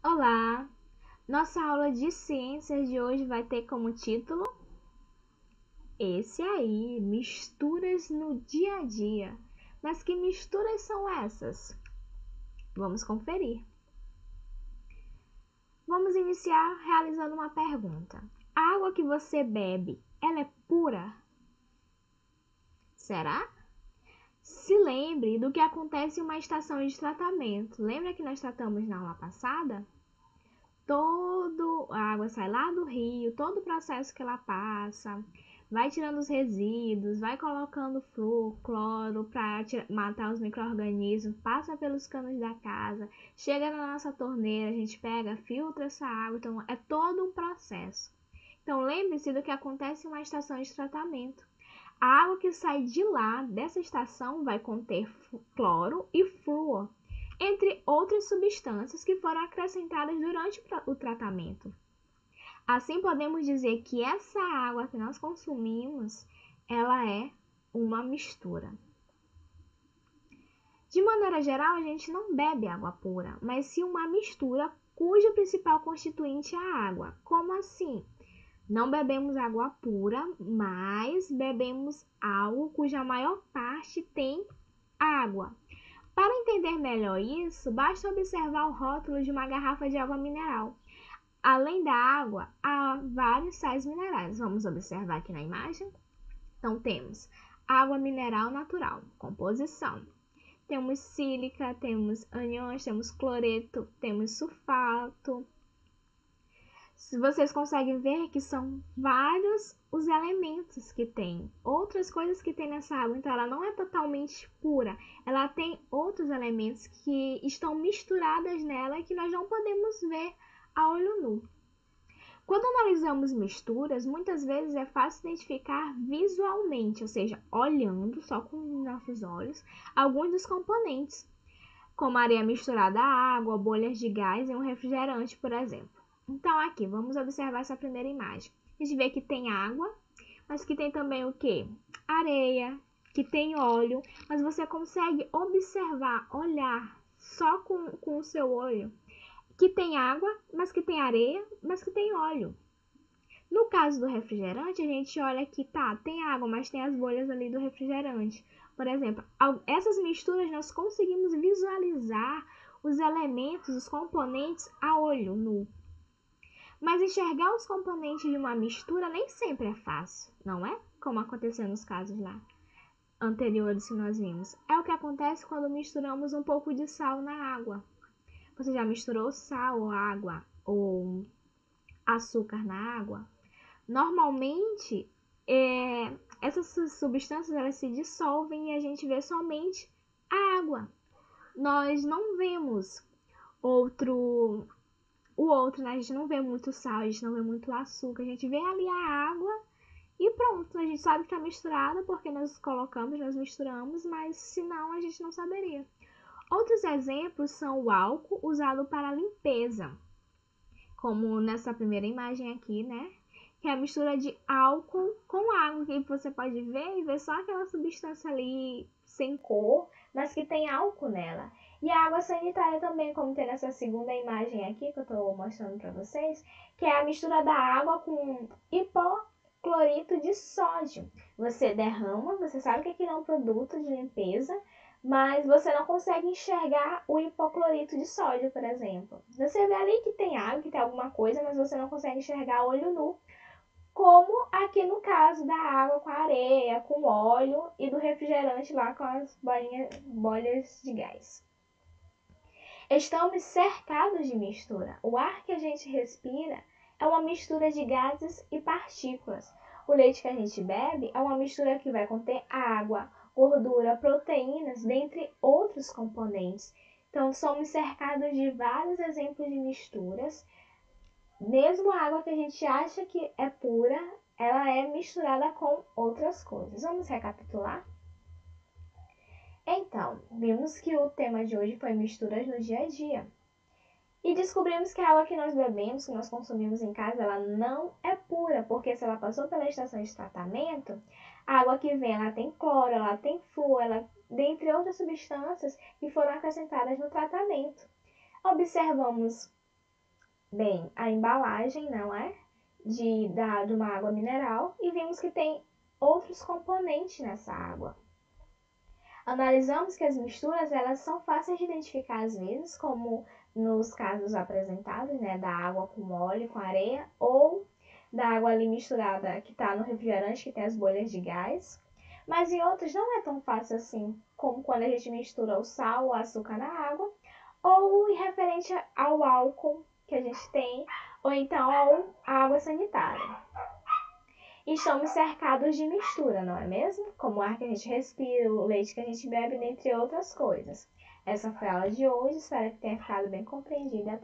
Olá! Nossa aula de ciências de hoje vai ter como título esse aí, misturas no dia a dia. Mas que misturas são essas? Vamos conferir. Vamos iniciar realizando uma pergunta. A água que você bebe, ela é pura? Será? Se lembre do que acontece em uma estação de tratamento. Lembra que nós tratamos na aula passada? A água sai lá do rio, todo o processo que ela passa, vai tirando os resíduos, vai colocando flúor, cloro para matar os micro-organismos, passa pelos canos da casa, chega na nossa torneira, a gente pega, filtra essa água, então é todo um processo. Então lembre-se do que acontece em uma estação de tratamento. A água que sai de lá, dessa estação, vai conter cloro e flúor, entre outras substâncias que foram acrescentadas durante o tratamento. Assim, podemos dizer que essa água que nós consumimos, ela é uma mistura. De maneira geral, a gente não bebe água pura, mas sim uma mistura cuja principal constituinte é a água. Como assim? Não bebemos água pura, mas bebemos algo cuja maior parte tem água. Para entender melhor isso, basta observar o rótulo de uma garrafa de água mineral. Além da água, há vários sais minerais. Vamos observar aqui na imagem. Então, temos água mineral natural, composição. Temos sílica, temos ânions, temos cloreto, temos sulfato. Vocês conseguem ver que são vários os elementos que tem, outras coisas que tem nessa água, então ela não é totalmente pura, ela tem outros elementos que estão misturados nela e que nós não podemos ver a olho nu. Quando analisamos misturas, muitas vezes é fácil identificar visualmente, ou seja, olhando só com nossos olhos, alguns dos componentes, como areia misturada à água, bolhas de gás em um refrigerante, por exemplo. Então, aqui, vamos observar essa primeira imagem. A gente vê que tem água, mas que tem também o quê? Areia, que tem óleo, mas você consegue observar, olhar só com o seu olho, que tem água, mas que tem areia, mas que tem óleo. No caso do refrigerante, a gente olha que tem água, mas tem as bolhas ali do refrigerante. Por exemplo, essas misturas nós conseguimos visualizar os elementos, os componentes a olho nu. Mas enxergar os componentes de uma mistura nem sempre é fácil, não é? Como aconteceu nos casos lá anteriores que nós vimos. É o que acontece quando misturamos um pouco de sal na água. Você já misturou sal ou água ou açúcar na água? Normalmente, essas substâncias elas se dissolvem e a gente vê somente a água. Nós não vemos o outro, né? A gente não vê muito sal, a gente não vê muito açúcar, a gente vê ali a água e pronto. A gente sabe que está misturada porque nós colocamos, nós misturamos, mas senão a gente não saberia. Outros exemplos são o álcool usado para limpeza, como nessa primeira imagem aqui, né? Que é a mistura de álcool com água, que você pode ver e ver só aquela substância ali sem cor, mas que tem álcool nela. E a água sanitária também, como tem nessa segunda imagem aqui, que eu estou mostrando para vocês, que é a mistura da água com hipoclorito de sódio. Você derrama, você sabe que aquilo é um produto de limpeza, mas você não consegue enxergar o hipoclorito de sódio, por exemplo. Você vê ali que tem água, que tem alguma coisa, mas você não consegue enxergar a olho nu, como aqui no caso da água com areia, com óleo e do refrigerante lá com as bolhas de gás. Estamos cercados de mistura. O ar que a gente respira é uma mistura de gases e partículas. O leite que a gente bebe é uma mistura que vai conter água, gordura, proteínas, dentre outros componentes. Então, somos cercados de vários exemplos de misturas. Mesmo a água que a gente acha que é pura, ela é misturada com outras coisas. Vamos recapitular? Então, vimos que o tema de hoje foi misturas no dia a dia. E descobrimos que a água que nós bebemos, que nós consumimos em casa, ela não é pura, porque se ela passou pela estação de tratamento, a água que vem, ela tem cloro, ela tem flúor, dentre outras substâncias que foram acrescentadas no tratamento. Observamos bem a embalagem, não é? De uma água mineral e vimos que tem outros componentes nessa água. Analisamos que as misturas elas são fáceis de identificar às vezes, como nos casos apresentados, né, da água com óleo, com areia, ou da água ali misturada que está no refrigerante, que tem as bolhas de gás. Mas em outros não é tão fácil assim, como quando a gente mistura o sal, o açúcar na água, ou em referente ao álcool que a gente tem, ou então à água sanitária. E estamos cercados de mistura, não é mesmo? Como o ar que a gente respira, o leite que a gente bebe, dentre outras coisas. Essa foi a aula de hoje, espero que tenha ficado bem compreendida.